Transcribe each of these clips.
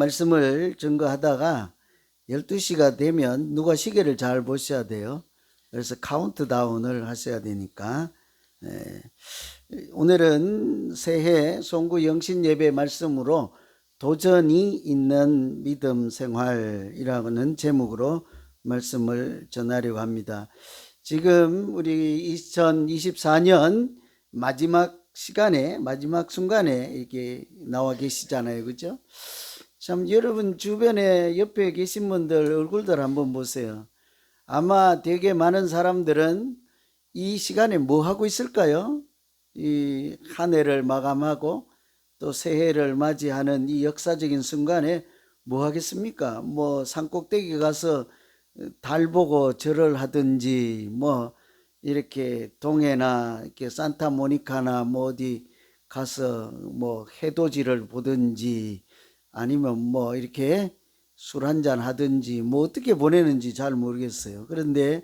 말씀을 증거하다가 12시가 되면 누가 시계를 잘 보셔야 돼요. 그래서 카운트다운을 하셔야 되니까. 오늘은 새해 송구 영신 예배 말씀으로 도전이 있는 믿음 생활이라는 제목으로 말씀을 전하려고 합니다. 지금 우리 2024년 마지막 시간에, 마지막 순간에 이렇게 나와 계시잖아요. 그죠? 참, 여러분 주변에 옆에 계신 분들 얼굴들 한번 보세요. 아마 되게 많은 사람들은 이 시간에 뭐 하고 있을까요? 이 한 해를 마감하고 또 새해를 맞이하는 이 역사적인 순간에 뭐 하겠습니까? 뭐 산꼭대기 가서 달 보고 절을 하든지, 뭐 이렇게 동해나 이렇게 산타모니카나 뭐 어디 가서 뭐 해돋이를 보든지, 아니면 뭐 이렇게 술 한잔 하든지, 뭐 어떻게 보내는지 잘 모르겠어요. 그런데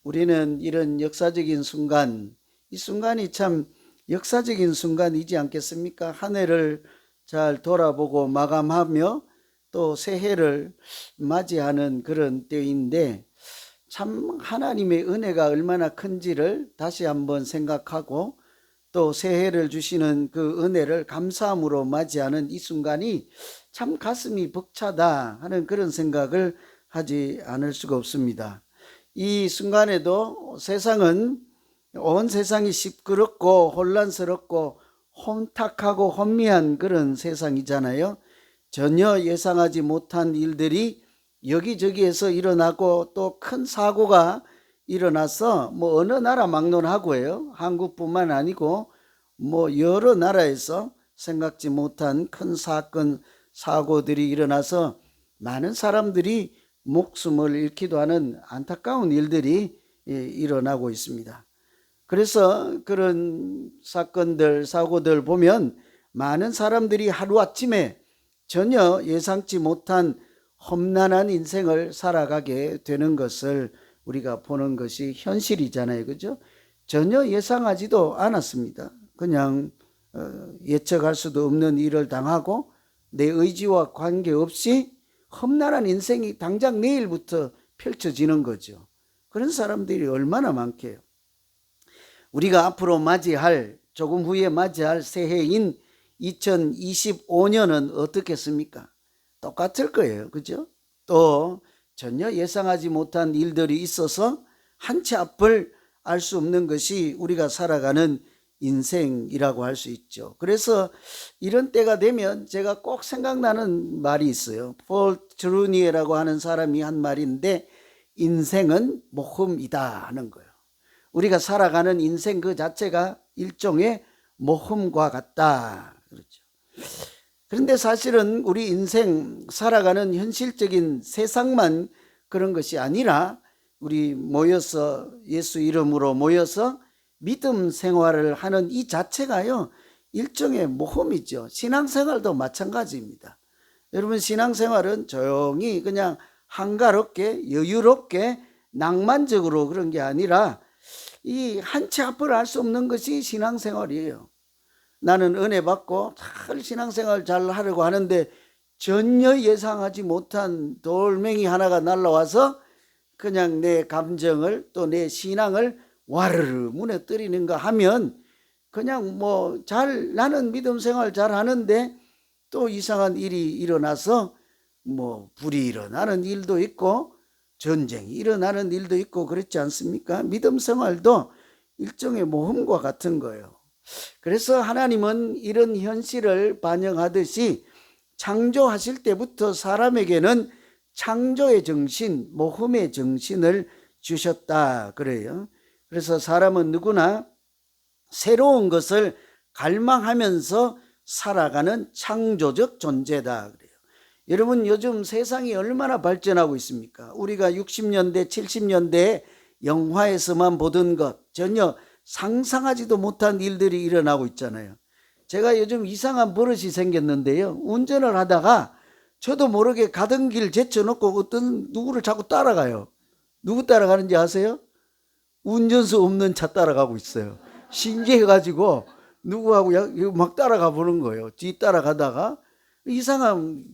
우리는 이런 역사적인 순간, 이 순간이 참 역사적인 순간이지 않겠습니까? 한 해를 잘 돌아보고 마감하며 또 새해를 맞이하는 그런 때인데, 참 하나님의 은혜가 얼마나 큰지를 다시 한번 생각하고 또 새해를 주시는 그 은혜를 감사함으로 맞이하는 이 순간이 참 가슴이 벅차다 하는 그런 생각을 하지 않을 수가 없습니다. 이 순간에도 세상은, 온 세상이 시끄럽고 혼란스럽고 혼탁하고 혼미한 그런 세상이잖아요. 전혀 예상하지 못한 일들이 여기저기에서 일어나고 또 큰 사고가 일어나서 뭐 어느 나라 막론하고요, 한국뿐만 아니고 뭐 여러 나라에서 생각지 못한 큰 사건 사고들이 일어나서 많은 사람들이 목숨을 잃기도 하는 안타까운 일들이 일어나고 있습니다. 그래서 그런 사건들 사고들 보면 많은 사람들이 하루아침에 전혀 예상치 못한 험난한 인생을 살아가게 되는 것을 우리가 보는 것이 현실이잖아요. 그죠? 전혀 예상하지도 않았습니다. 그냥 예측할 수도 없는 일을 당하고 내 의지와 관계없이 험난한 인생이 당장 내일부터 펼쳐지는 거죠. 그런 사람들이 얼마나 많게요. 우리가 앞으로 맞이할, 조금 후에 맞이할 새해인 2025년은 어떻겠습니까? 똑같을 거예요. 그죠? 또 전혀 예상하지 못한 일들이 있어서 한 치 앞을 알 수 없는 것이 우리가 살아가는 인생이라고 할 수 있죠. 그래서 이런 때가 되면 제가 꼭 생각나는 말이 있어요. 폴 트루니에라고 하는 사람이 한 말인데, 인생은 모험이다 하는 거예요. 우리가 살아가는 인생 그 자체가 일종의 모험과 같다. 그렇죠. 그런데 사실은 우리 인생 살아가는 현실적인 세상만 그런 것이 아니라, 우리 모여서 예수 이름으로 모여서 믿음 생활을 하는 이 자체가요, 일종의 모험이죠. 신앙생활도 마찬가지입니다. 여러분, 신앙생활은 조용히 그냥 한가롭게 여유롭게 낭만적으로 그런 게 아니라 이 한 치 앞을 알 수 없는 것이 신앙생활이에요. 나는 은혜 받고 잘 신앙생활 잘 하려고 하는데 전혀 예상하지 못한 돌멩이 하나가 날라와서 그냥 내 감정을 또 내 신앙을 와르르 무너뜨리는가 하면, 그냥 뭐 나는 믿음 생활 잘 하는데 또 이상한 일이 일어나서 뭐 불이 일어나는 일도 있고 전쟁이 일어나는 일도 있고 그렇지 않습니까? 믿음 생활도 일종의 모험과 같은 거예요. 그래서 하나님은 이런 현실을 반영하듯이 창조하실 때부터 사람에게는 창조의 정신, 모험의 정신을 주셨다 그래요. 그래서 사람은 누구나 새로운 것을 갈망하면서 살아가는 창조적 존재다 그래요. 여러분, 요즘 세상이 얼마나 발전하고 있습니까? 우리가 60년대, 70년대 영화에서만 보던 것, 전혀 상상하지도 못한 일들이 일어나고 있잖아요. 제가 요즘 이상한 버릇이 생겼는데요, 운전을 하다가 저도 모르게 가던 길 제쳐놓고 어떤 누구를 자꾸 따라가요. 누구 따라가는지 아세요? 운전수 없는 차 따라가고 있어요. 신기해가지고 누구하고 막 따라가 보는 거예요. 뒤 따라가다가 이상한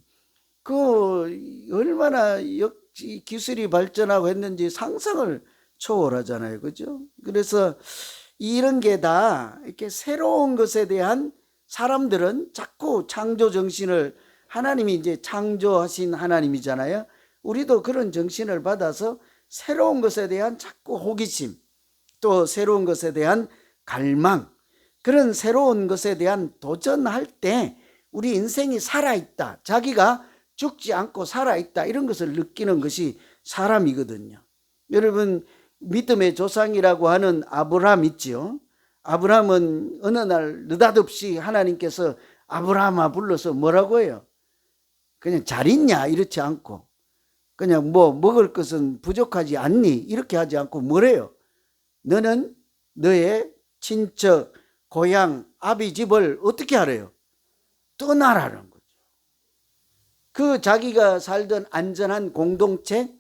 얼마나 역시 기술이 발전하고 했는지 상상을 초월하잖아요. 그죠? 그래서 이런 게 다 이렇게 새로운 것에 대한 사람들은 자꾸 창조 정신을, 하나님이 이제 창조하신 하나님이잖아요. 우리도 그런 정신을 받아서 새로운 것에 대한 자꾸 호기심, 또 새로운 것에 대한 갈망, 그런 새로운 것에 대한 도전할 때 우리 인생이 살아있다, 자기가 죽지 않고 살아있다, 이런 것을 느끼는 것이 사람이거든요. 여러분, 믿음의 조상이라고 하는 아브라함 있지요. 아브라함은 어느 날 느닷없이 하나님께서 아브라함아 불러서 뭐라고 해요? 그냥 잘 있냐 이렇지 않고, 그냥 뭐 먹을 것은 부족하지 않니 이렇게 하지 않고 뭐래요? 너는 너의 친척 고향 아비 집을 어떻게 하래요? 떠나라는 거죠. 그 자기가 살던 안전한 공동체,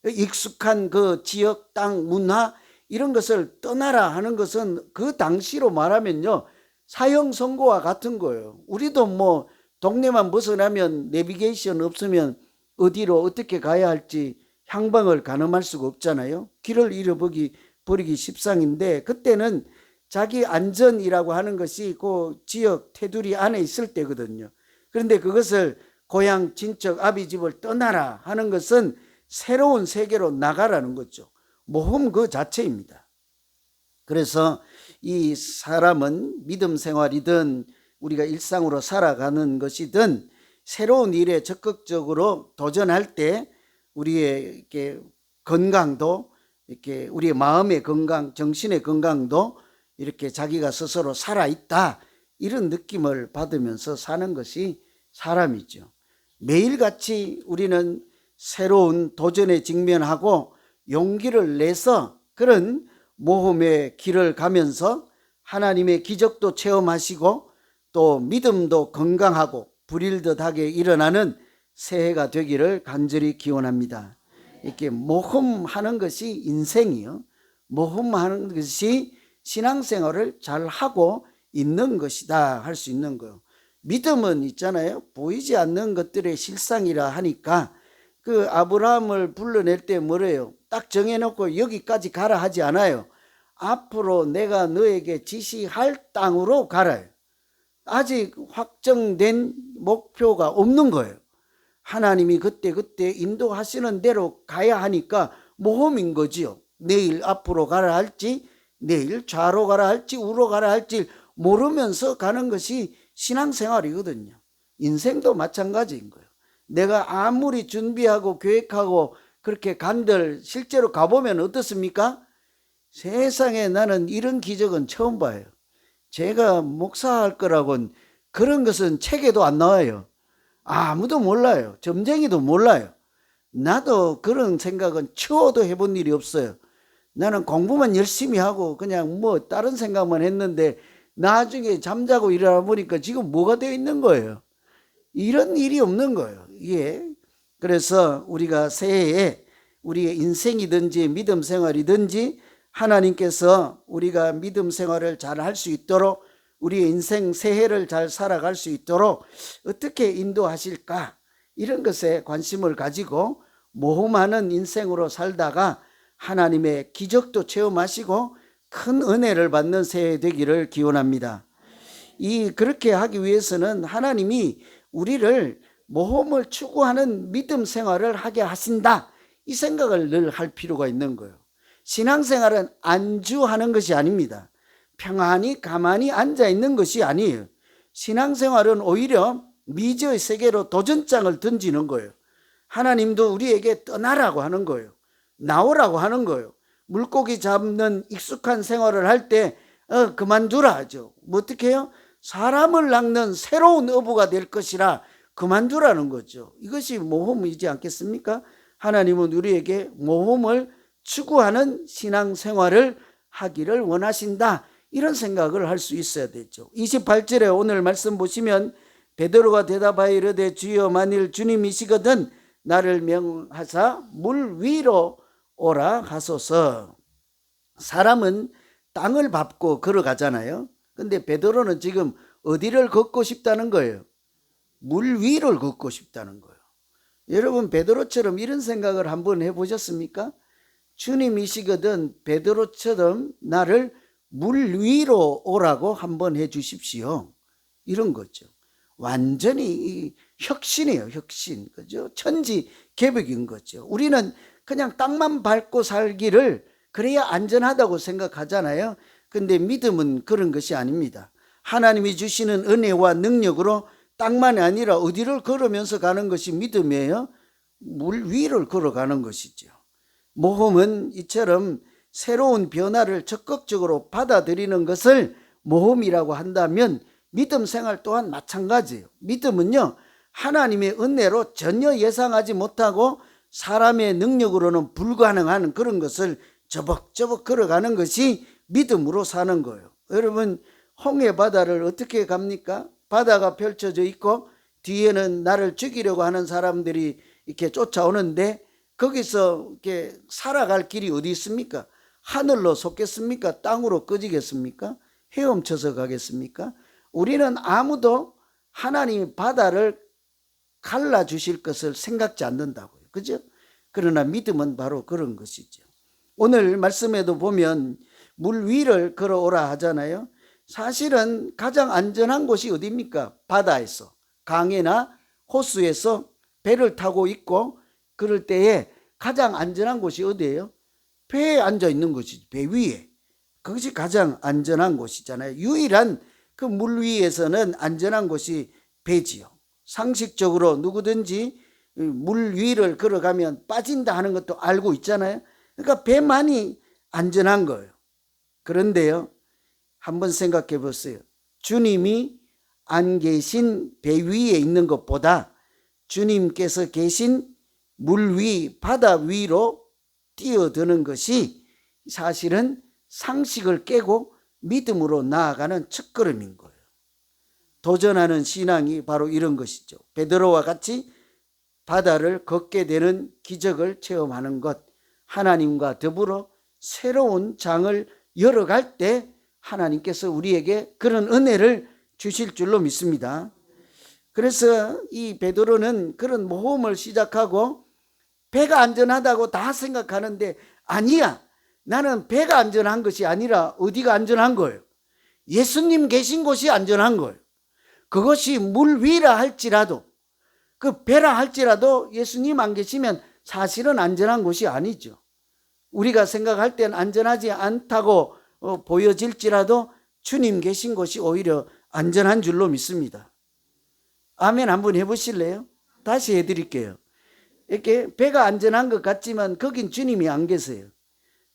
익숙한 그 지역, 땅, 문화, 이런 것을 떠나라 하는 것은 그 당시로 말하면요, 사형 선고와 같은 거예요. 우리도 뭐 동네만 벗어나면 내비게이션 없으면 어디로 어떻게 가야 할지 향방을 가늠할 수가 없잖아요. 길을 잃어버리기 십상인데, 그때는 자기 안전이라고 하는 것이 그 지역 테두리 안에 있을 때거든요. 그런데 그것을 고향 친척 아비 집을 떠나라 하는 것은 새로운 세계로 나가라는 거죠. 모험 그 자체입니다. 그래서 이 사람은 믿음 생활이든 우리가 일상으로 살아가는 것이든 새로운 일에 적극적으로 도전할 때 우리의 이렇게 건강도, 이렇게 우리의 마음의 건강, 정신의 건강도 이렇게 자기가 스스로 살아있다, 이런 느낌을 받으면서 사는 것이 사람이죠. 매일같이 우리는 새로운 도전에 직면하고 용기를 내서 그런 모험의 길을 가면서 하나님의 기적도 체험하시고 또 믿음도 건강하고 불일듯하게 일어나는 새해가 되기를 간절히 기원합니다. 이렇게 모험하는 것이 인생이요, 모험하는 것이 신앙생활을 잘하고 있는 것이다 할 수 있는 거예요. 믿음은 있잖아요, 보이지 않는 것들의 실상이라 하니까 그 아브라함을 불러낼 때 뭐래요? 딱 정해놓고 여기까지 가라 하지 않아요. 앞으로 내가 너에게 지시할 땅으로 가라요. 아직 확정된 목표가 없는 거예요. 하나님이 그때그때 인도하시는 대로 가야 하니까 모험인 거지요. 내일 앞으로 가라 할지, 내일 좌로 가라 할지, 우로 가라 할지 모르면서 가는 것이 신앙생활이거든요. 인생도 마찬가지인 거예요. 내가 아무리 준비하고 계획하고 그렇게 간들 실제로 가보면 어떻습니까? 세상에 나는 이런 기적은 처음 봐요. 제가 목사할 거라고는 그런 것은 책에도 안 나와요. 아무도 몰라요. 점쟁이도 몰라요. 나도 그런 생각은 추워도 해본 일이 없어요. 나는 공부만 열심히 하고 그냥 뭐 다른 생각만 했는데 나중에 잠자고 일어나 보니까 지금 뭐가 되어 있는 거예요. 이런 일이 없는 거예요. 예. 그래서 우리가 새해에 우리의 인생이든지 믿음 생활이든지 하나님께서 우리가 믿음 생활을 잘 할 수 있도록, 우리의 인생 새해를 잘 살아갈 수 있도록 어떻게 인도하실까, 이런 것에 관심을 가지고 모험하는 인생으로 살다가 하나님의 기적도 체험하시고 큰 은혜를 받는 새해 되기를 기원합니다. 그렇게 하기 위해서는 하나님이 우리를 모험을 추구하는 믿음 생활을 하게 하신다, 이 생각을 늘 할 필요가 있는 거예요. 신앙생활은 안주하는 것이 아닙니다. 평안히 가만히 앉아 있는 것이 아니에요. 신앙생활은 오히려 미지의 세계로 도전장을 던지는 거예요. 하나님도 우리에게 떠나라고 하는 거예요. 나오라고 하는 거예요. 물고기 잡는 익숙한 생활을 할 때 그만두라 하죠. 뭐 어떻게 해요? 사람을 낚는 새로운 어부가 될 것이라 그만두라는 거죠. 이것이 모험이지 않겠습니까? 하나님은 우리에게 모험을 추구하는 신앙생활을 하기를 원하신다, 이런 생각을 할 수 있어야 되죠. 28절에 오늘 말씀 보시면 베드로가 대답하여 이르되 주여 만일 주님이시거든 나를 명하사 물 위로 오라 하소서. 사람은 땅을 밟고 걸어가잖아요. 근데 베드로는 지금 어디를 걷고 싶다는 거예요? 물 위를 걷고 싶다는 거예요. 여러분 베드로처럼 이런 생각을 한번 해보셨습니까? 주님이시거든 베드로처럼 나를 물 위로 오라고 한번 해주십시오. 이런 거죠. 완전히 혁신이에요. 혁신. 그죠? 천지개벽인 거죠. 우리는 그냥 땅만 밟고 살기를 그래야 안전하다고 생각하잖아요. 근데 믿음은 그런 것이 아닙니다. 하나님이 주시는 은혜와 능력으로 땅만이 아니라 어디를 걸으면서 가는 것이 믿음이에요? 물 위를 걸어가는 것이죠. 모험은 이처럼 새로운 변화를 적극적으로 받아들이는 것을 모험이라고 한다면 믿음 생활 또한 마찬가지예요. 믿음은요, 하나님의 은혜로 전혀 예상하지 못하고 사람의 능력으로는 불가능한 그런 것을 저벅저벅 걸어가는 것이 믿음으로 사는 거예요. 여러분, 홍해 바다를 어떻게 갑니까? 바다가 펼쳐져 있고 뒤에는 나를 죽이려고 하는 사람들이 이렇게 쫓아오는데 거기서 이렇게 살아갈 길이 어디 있습니까? 하늘로 솟겠습니까? 땅으로 꺼지겠습니까? 헤엄쳐서 가겠습니까? 우리는 아무도 하나님이 바다를 갈라주실 것을 생각지 않는다고요. 그죠? 그러나 믿음은 바로 그런 것이죠. 오늘 말씀에도 보면 물 위를 걸어오라 하잖아요. 사실은 가장 안전한 곳이 어디입니까? 바다에서, 강에나 호수에서 배를 타고 있고 그럴 때에 가장 안전한 곳이 어디예요? 배에 앉아 있는 것이지. 배 위에. 그것이 가장 안전한 곳이잖아요. 유일한 그 물 위에서는 안전한 곳이 배지요. 상식적으로 누구든지 물 위를 걸어가면 빠진다 하는 것도 알고 있잖아요. 그러니까 배만이 안전한 거예요. 그런데요, 한번 생각해 보세요. 주님이 안 계신 배 위에 있는 것보다 주님께서 계신 물 위, 바다 위로 뛰어드는 것이 사실은 상식을 깨고 믿음으로 나아가는 첫걸음인 거예요. 도전하는 신앙이 바로 이런 것이죠. 베드로와 같이 바다를 걷게 되는 기적을 체험하는 것, 하나님과 더불어 새로운 장을 열어갈 때 하나님께서 우리에게 그런 은혜를 주실 줄로 믿습니다. 그래서 이 베드로는 그런 모험을 시작하고 배가 안전하다고 다 생각하는데 아니야. 나는 배가 안전한 것이 아니라 어디가 안전한 거예요? 예수님 계신 곳이 안전한 거예요. 그것이 물 위라 할지라도 그 배라 할지라도 예수님 안 계시면 사실은 안전한 곳이 아니죠. 우리가 생각할 땐 안전하지 않다고 보여질지라도 주님 계신 곳이 오히려 안전한 줄로 믿습니다. 아멘 한번 해보실래요? 다시 해드릴게요. 이렇게 배가 안전한 것 같지만 거긴 주님이 안 계세요.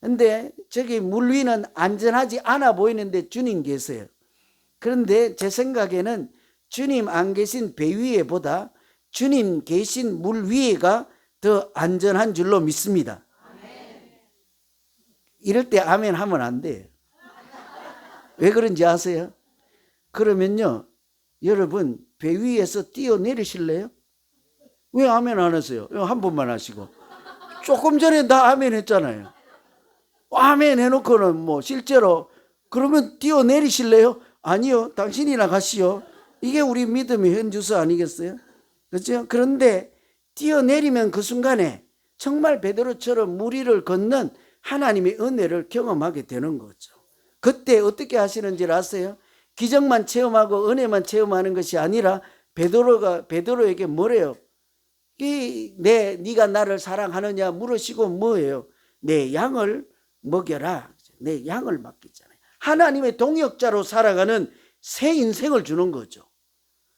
근데 저기 물 위는 안전하지 않아 보이는데 주님 계세요. 그런데 제 생각에는 주님 안 계신 배 위에 보다 주님 계신 물 위에가 더 안전한 줄로 믿습니다. 이럴 때 아멘 하면 안 돼요. 왜 그런지 아세요? 그러면요, 여러분 배 위에서 뛰어내리실래요? 왜 아멘 안 하세요? 한 번만 하시고. 조금 전에 나 아멘 했잖아요. 아멘 해놓고는 뭐 실제로 그러면 뛰어내리실래요? 아니요, 당신이나 가시오. 이게 우리 믿음의 현주소 아니겠어요? 그렇죠? 그런데 뛰어내리면 그 순간에 정말 베드로처럼 물 위를 걷는 하나님의 은혜를 경험하게 되는 거죠. 그때 어떻게 하시는지 아세요? 기적만 체험하고 은혜만 체험하는 것이 아니라 베드로에게 뭐래요? 네가 나를 사랑하느냐 물으시고 뭐예요? 내 양을 먹여라. 내 양을 맡기잖아요. 하나님의 동역자로 살아가는 새 인생을 주는 거죠.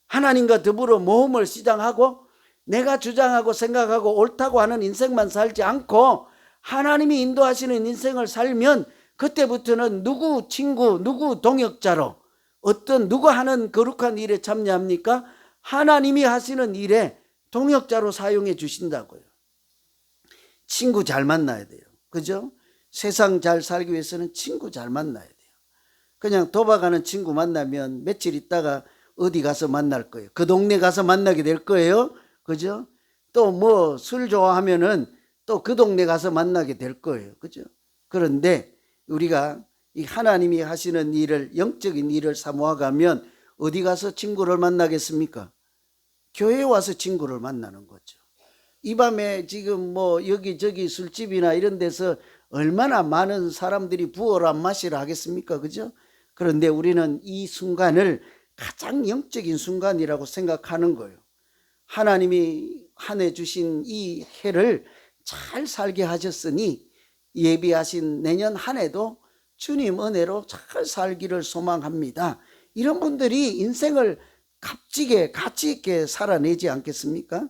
하나님과 더불어 모험을 시작하고 내가 주장하고 생각하고 옳다고 하는 인생만 살지 않고 하나님이 인도하시는 인생을 살면 그때부터는 누구 친구, 누구 동역자로 누구 하는 거룩한 일에 참여합니까? 하나님이 하시는 일에 동역자로 사용해 주신다고요. 친구 잘 만나야 돼요. 그죠? 세상 잘 살기 위해서는 친구 잘 만나야 돼요. 그냥 도박하는 친구 만나면 며칠 있다가 어디 가서 만날 거예요. 그 동네 가서 만나게 될 거예요. 그죠? 또 뭐 술 좋아하면은 또 그 동네 가서 만나게 될 거예요. 그죠? 그런데 우리가 이 하나님이 하시는 일을, 영적인 일을 사모하가면 어디 가서 친구를 만나겠습니까? 교회에 와서 친구를 만나는 거죠. 이 밤에 지금 뭐 여기저기 술집이나 이런 데서 얼마나 많은 사람들이 부어라 마시라 하겠습니까? 그죠? 그런데 우리는 이 순간을 가장 영적인 순간이라고 생각하는 거예요. 하나님이 한 해 주신 이 해를 잘 살게 하셨으니 예비하신 내년 한 해도 주님 은혜로 잘 살기를 소망합니다. 이런 분들이 인생을 값지게 가치 있게 살아내지 않겠습니까?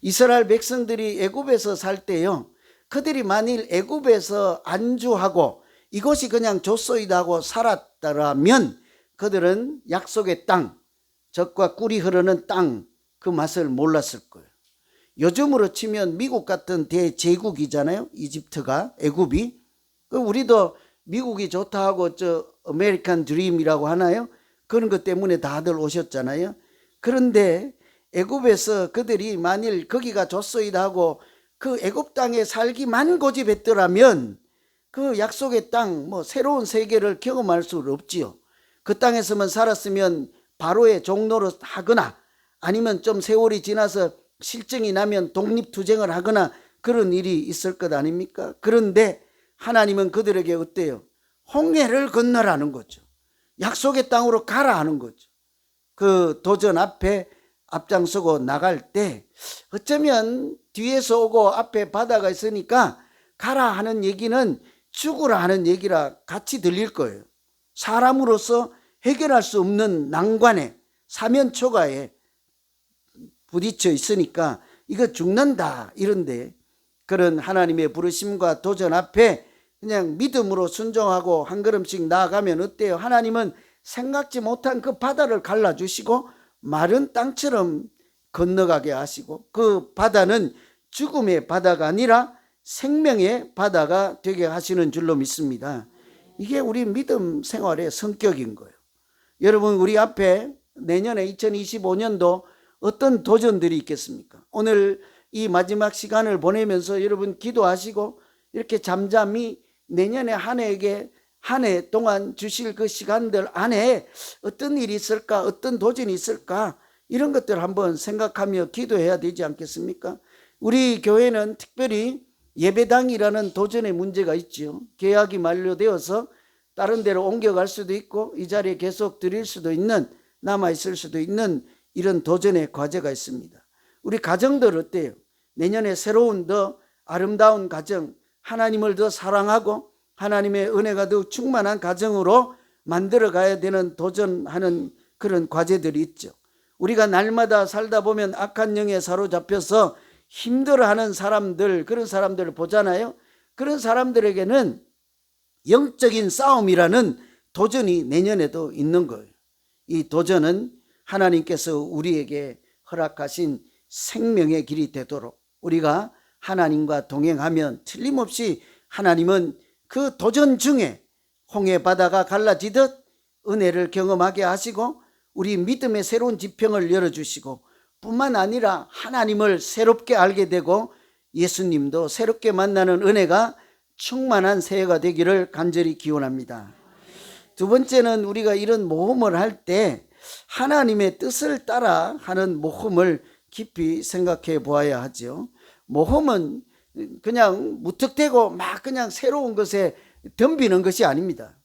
이스라엘 백성들이 애굽에서 살 때요, 그들이 만일 애굽에서 안주하고 이것이 그냥 줬소이다 하고 살았더라면 그들은 약속의 땅, 젖과 꿀이 흐르는 땅, 그 맛을 몰랐을 거예요. 요즘으로 치면 미국 같은 대제국이잖아요. 이집트가, 애굽이. 우리도 미국이 좋다 하고 저 아메리칸 드림이라고 하나요? 그런 것 때문에 다들 오셨잖아요. 그런데 애굽에서 그들이 만일 거기가 좋소이다 하고 그 애굽 땅에 살기만 고집했더라면 그 약속의 땅, 뭐 새로운 세계를 경험할 수 없지요. 그 땅에서만 살았으면 바로의 종로로 하거나 아니면 좀 세월이 지나서 실정이 나면 독립투쟁을 하거나 그런 일이 있을 것 아닙니까? 그런데 하나님은 그들에게 어때요? 홍해를 건너라는 거죠. 약속의 땅으로 가라 하는 거죠. 그 도전 앞에 앞장서고 나갈 때 어쩌면 뒤에서 오고 앞에 바다가 있으니까 가라 하는 얘기는 죽으라 하는 얘기라 같이 들릴 거예요. 사람으로서 해결할 수 없는 난관에 사면초가에 부딪혀 있으니까 이거 죽는다 이런데, 그런 하나님의 부르심과 도전 앞에 그냥 믿음으로 순종하고 한 걸음씩 나아가면 어때요? 하나님은 생각지 못한 그 바다를 갈라주시고 마른 땅처럼 건너가게 하시고 그 바다는 죽음의 바다가 아니라 생명의 바다가 되게 하시는 줄로 믿습니다. 이게 우리 믿음 생활의 성격인 거예요. 여러분, 우리 앞에 내년에 2025년도 어떤 도전들이 있겠습니까? 오늘 이 마지막 시간을 보내면서 여러분 기도하시고 이렇게 잠잠히 내년에 한 해 동안 주실 그 시간들 안에 어떤 일이 있을까, 어떤 도전이 있을까, 이런 것들 한번 생각하며 기도해야 되지 않겠습니까? 우리 교회는 특별히 예배당이라는 도전의 문제가 있죠. 계약이 만료되어서 다른 데로 옮겨갈 수도 있고 이 자리에 계속 드릴 수도 있는, 남아있을 수도 있는 이런 도전의 과제가 있습니다. 우리 가정들 어때요? 내년에 새로운 더 아름다운 가정, 하나님을 더 사랑하고 하나님의 은혜가 더 충만한 가정으로 만들어 가야 되는 도전하는 그런 과제들이 있죠. 우리가 날마다 살다 보면 악한 영에 사로잡혀서 힘들어하는 사람들, 그런 사람들을 보잖아요. 그런 사람들에게는 영적인 싸움이라는 도전이 내년에도 있는 거예요. 이 도전은 하나님께서 우리에게 허락하신 생명의 길이 되도록 우리가 하나님과 동행하면 틀림없이 하나님은 그 도전 중에 홍해 바다가 갈라지듯 은혜를 경험하게 하시고 우리 믿음의 새로운 지평을 열어주시고 뿐만 아니라 하나님을 새롭게 알게 되고 예수님도 새롭게 만나는 은혜가 충만한 새해가 되기를 간절히 기원합니다. 두 번째는 우리가 이런 모험을 할 때 하나님의 뜻을 따라 하는 모험을 깊이 생각해 보아야 하죠. 모험은 그냥 무턱대고 막 그냥 새로운 것에 덤비는 것이 아닙니다.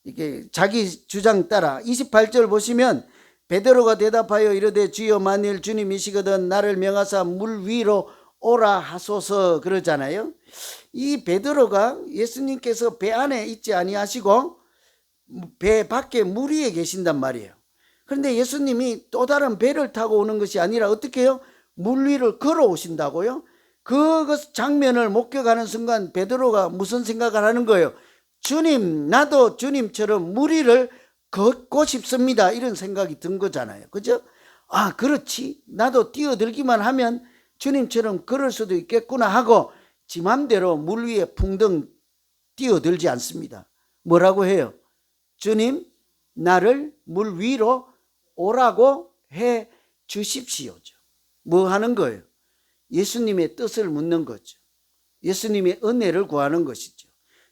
이게 자기 주장 따라 28절 보시면 베드로가 대답하여 이르되 주여 만일 주님이시거든 나를 명하사 물 위로 오라 하소서 그러잖아요. 이 베드로가 예수님께서 배 안에 있지 아니하시고 배 밖에 물 위에 계신단 말이에요. 그런데 예수님이 또 다른 배를 타고 오는 것이 아니라 어떻게 해요? 물 위를 걸어오신다고요? 그 장면을 목격하는 순간 베드로가 무슨 생각을 하는 거예요? 주님, 나도 주님처럼 물 위를 걷고 싶습니다. 이런 생각이 든 거잖아요. 그죠? 아, 그렇지. 나도 뛰어들기만 하면 주님처럼 걸을 수도 있겠구나 하고 지 맘대로 물 위에 풍덩 뛰어들지 않습니다. 뭐라고 해요? 주님, 나를 물 위로 오라고 해 주십시오죠. 뭐 하는 거예요? 예수님의 뜻을 묻는 거죠. 예수님의 은혜를 구하는 것이죠.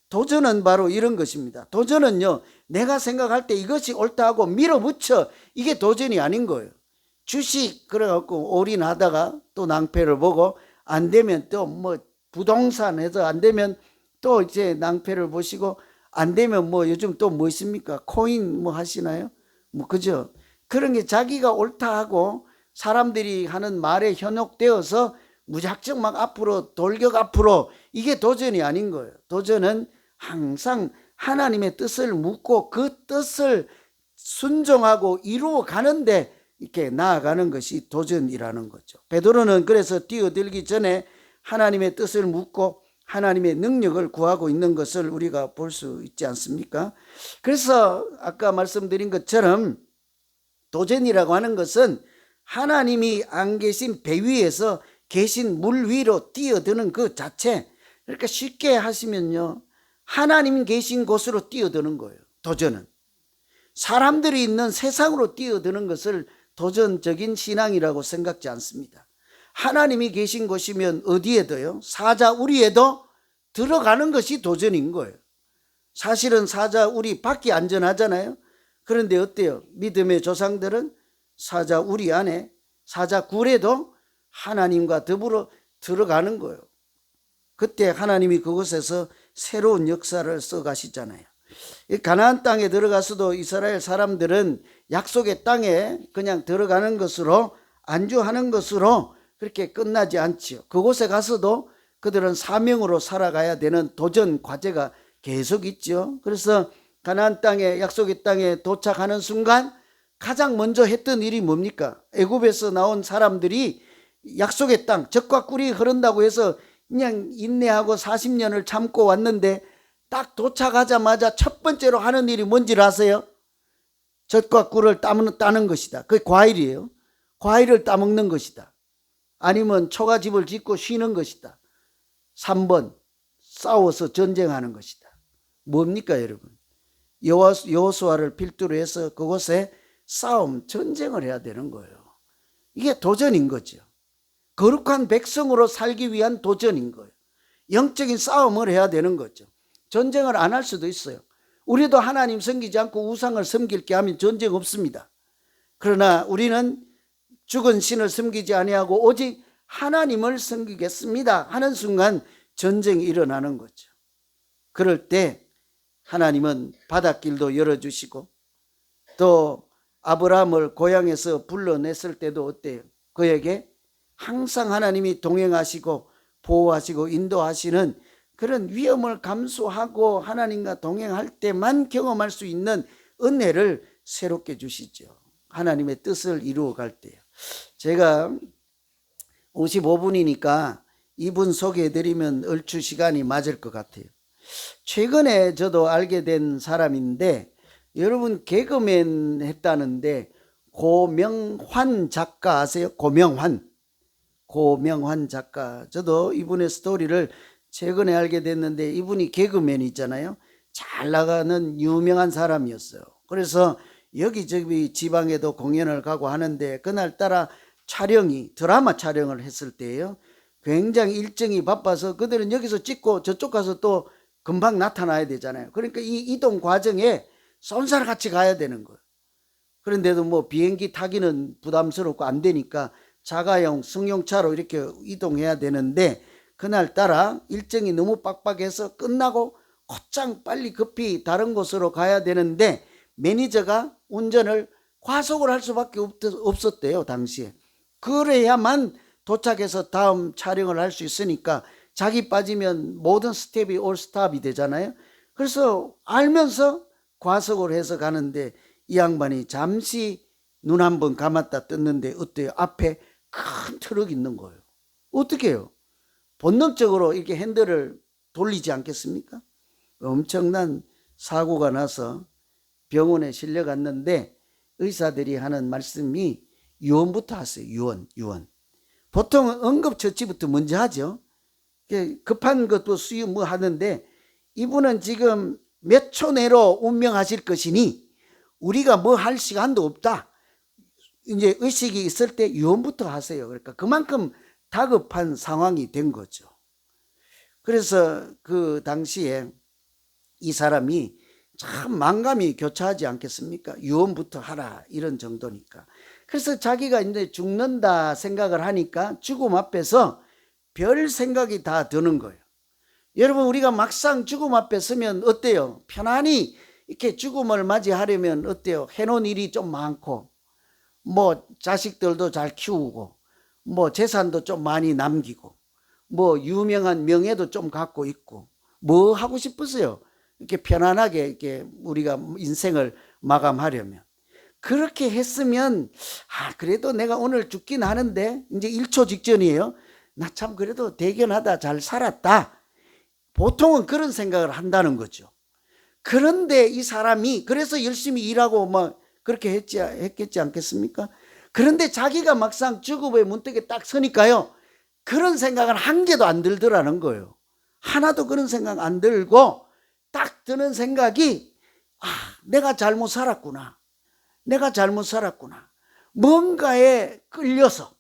도전은 바로 이런 것입니다. 도전은요, 내가 생각할 때 이것이 옳다 하고 밀어붙여, 이게 도전이 아닌 거예요. 주식 그래갖고 올인하다가 또 낭패를 보고 안 되면 또 뭐 부동산 해서 안 되면 또 이제 낭패를 보시고, 안 되면 뭐 요즘 또 뭐 있습니까? 코인 뭐 하시나요? 뭐 그죠? 그런 게 자기가 옳다 하고 사람들이 하는 말에 현혹되어서 무작정 막 앞으로 돌격 앞으로, 이게 도전이 아닌 거예요. 도전은 항상 하나님의 뜻을 묻고 그 뜻을 순종하고 이루어 가는데 이렇게 나아가는 것이 도전이라는 거죠. 베드로는 그래서 뛰어들기 전에 하나님의 뜻을 묻고 하나님의 능력을 구하고 있는 것을 우리가 볼 수 있지 않습니까? 그래서 아까 말씀드린 것처럼 도전이라고 하는 것은 하나님이 안 계신 배 위에서 계신 물 위로 뛰어드는 그 자체. 그러니까 쉽게 하시면요, 하나님 계신 곳으로 뛰어드는 거예요. 도전은 사람들이 있는 세상으로 뛰어드는 것을 도전적인 신앙이라고 생각지 않습니다. 하나님이 계신 곳이면 어디에도요, 사자우리에도 들어가는 것이 도전인 거예요. 사실은 사자우리 밖이 안전하잖아요. 그런데 어때요? 믿음의 조상들은 사자우리 안에, 사자굴에도 하나님과 더불어 들어가는 거예요. 그때 하나님이 그곳에서 새로운 역사를 써가시잖아요. 가나안 땅에 들어가서도 이스라엘 사람들은 약속의 땅에 그냥 들어가는 것으로, 안주하는 것으로 그렇게 끝나지 않지요. 그곳에 가서도 그들은 사명으로 살아가야 되는 도전 과제가 계속 있죠. 그래서 가나안 땅에, 약속의 땅에 도착하는 순간 가장 먼저 했던 일이 뭡니까? 애굽에서 나온 사람들이 약속의 땅, 젖과 꿀이 흐른다고 해서 그냥 인내하고 40년을 참고 왔는데, 딱 도착하자마자 첫 번째로 하는 일이 뭔지를 아세요? 젖과 꿀을 따는 것이다. 그게 과일이에요. 과일을 따먹는 것이다. 아니면 초가집을 짓고 쉬는 것이다. 3번, 싸워서 전쟁하는 것이다. 뭡니까 여러분? 여호수아를 필두로 해서 그곳에 싸움, 전쟁을 해야 되는 거예요. 이게 도전인 거죠. 거룩한 백성으로 살기 위한 도전인 거예요. 영적인 싸움을 해야 되는 거죠. 전쟁을 안 할 수도 있어요. 우리도 하나님 섬기지 않고 우상을 섬길 게 하면 전쟁 없습니다. 그러나 우리는 죽은 신을 섬기지 아니하고 오직 하나님을 섬기겠습니다 하는 순간 전쟁이 일어나는 거죠. 그럴 때 하나님은 바닷길도 열어주시고, 또 아브라함을 고향에서 불러냈을 때도 어때요? 그에게 항상 하나님이 동행하시고 보호하시고 인도하시는 그런 위험을 감수하고 하나님과 동행할 때만 경험할 수 있는 은혜를 새롭게 주시죠. 하나님의 뜻을 이루어 갈 때요. 제가 55분이니까 이분 소개해드리면 얼추 시간이 맞을 것 같아요. 최근에 저도 알게 된 사람인데, 여러분 개그맨 했다는데 고명환 작가 아세요? 고명환 작가. 저도 이분의 스토리를 최근에 알게 됐는데, 이분이 개그맨 있잖아요. 잘 나가는 유명한 사람이었어요. 그래서 여기저기 지방에도 공연을 가고 하는데, 그날따라 드라마 촬영을 했을 때예요. 굉장히 일정이 바빠서 그들은 여기서 찍고 저쪽 가서 또 금방 나타나야 되잖아요. 그러니까 이 이동 과정에 쏜살같이 가야 되는 거예요. 그런데도 뭐 비행기 타기는 부담스럽고 안 되니까 자가용 승용차로 이렇게 이동해야 되는데, 그날따라 일정이 너무 빡빡해서 끝나고 곧장 빨리 급히 다른 곳으로 가야 되는데, 매니저가 운전을 과속을 할 수밖에 없었대요 당시에. 그래야만 도착해서 다음 촬영을 할 수 있으니까, 자기 빠지면 모든 스텝이 올 스탑이 되잖아요. 그래서 알면서 과속을 해서 가는데, 이 양반이 잠시 눈 한번 감았다 떴는데 어때요? 앞에 큰 트럭이 있는 거예요. 어떻게 해요? 본능적으로 이렇게 핸들을 돌리지 않겠습니까? 엄청난 사고가 나서 병원에 실려갔는데, 의사들이 하는 말씀이 유언부터 하세요. 유언. 보통은 응급처치부터 먼저 하죠. 급한 것도 수유 뭐 하는데, 이분은 지금 몇 초 내로 운명하실 것이니 우리가 뭐 할 시간도 없다. 이제 의식이 있을 때 유언부터 하세요. 그러니까 그만큼 다급한 상황이 된 거죠. 그래서 그 당시에 이 사람이 참 만감이 교차하지 않겠습니까? 유언부터 하라 이런 정도니까. 그래서 자기가 이제 죽는다 생각을 하니까 죽음 앞에서 별 생각이 다 드는 거예요. 여러분, 우리가 막상 죽음 앞에 서면 어때요? 편안히 이렇게 죽음을 맞이하려면 어때요? 해놓은 일이 좀 많고, 뭐 자식들도 잘 키우고, 뭐 재산도 좀 많이 남기고, 뭐 유명한 명예도 좀 갖고 있고, 뭐 하고 싶으세요? 이렇게 편안하게 이렇게 우리가 인생을 마감하려면. 그렇게 했으면, 그래도 내가 오늘 죽긴 하는데, 이제 1초 직전이에요. 나 참 그래도 대견하다, 잘 살았다. 보통은 그런 생각을 한다는 거죠. 그런데 이 사람이 그래서 열심히 일하고 막 그렇게 했겠지 않겠습니까? 그런데 자기가 막상 죽음의 문턱에 딱 서니까요, 그런 생각은 한 개도 안 들더라는 거예요. 하나도 그런 생각 안 들고 딱 드는 생각이, 내가 잘못 살았구나. 내가 잘못 살았구나. 뭔가에 끌려서,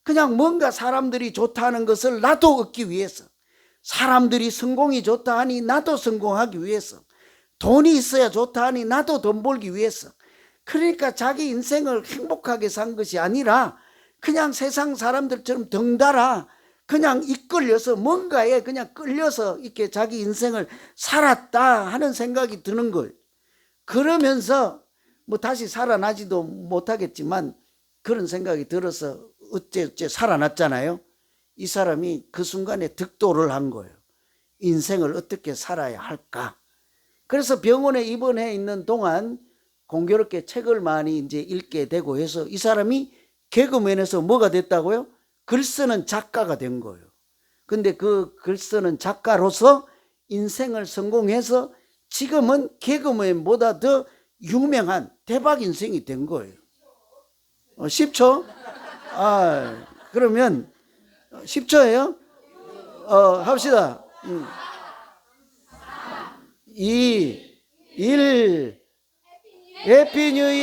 그냥 뭔가 사람들이 좋다는 것을 나도 얻기 위해서, 사람들이 성공이 좋다 하니 나도 성공하기 위해서, 돈이 있어야 좋다 하니 나도 돈 벌기 위해서, 그러니까 자기 인생을 행복하게 산 것이 아니라 그냥 세상 사람들처럼 덩달아 그냥 이끌려서, 뭔가에 그냥 끌려서 이렇게 자기 인생을 살았다 하는 생각이 드는 거예요. 그러면서 뭐 다시 살아나지도 못하겠지만 그런 생각이 들어서 어째 살아났잖아요. 이 사람이 그 순간에 득도를 한 거예요. 인생을 어떻게 살아야 할까. 그래서 병원에 입원해 있는 동안 공교롭게 책을 많이 이제 읽게 되고 해서 이 사람이 개그맨에서 뭐가 됐다고요? 글 쓰는 작가가 된 거예요. 근데 그 글 쓰는 작가로서 인생을 성공해서 지금은 개그맨보다 더 유명한 대박 인생이 된 거예요. 10초? 그러면 10초예요? 합시다. 2, 1, 해피 뉴 이어.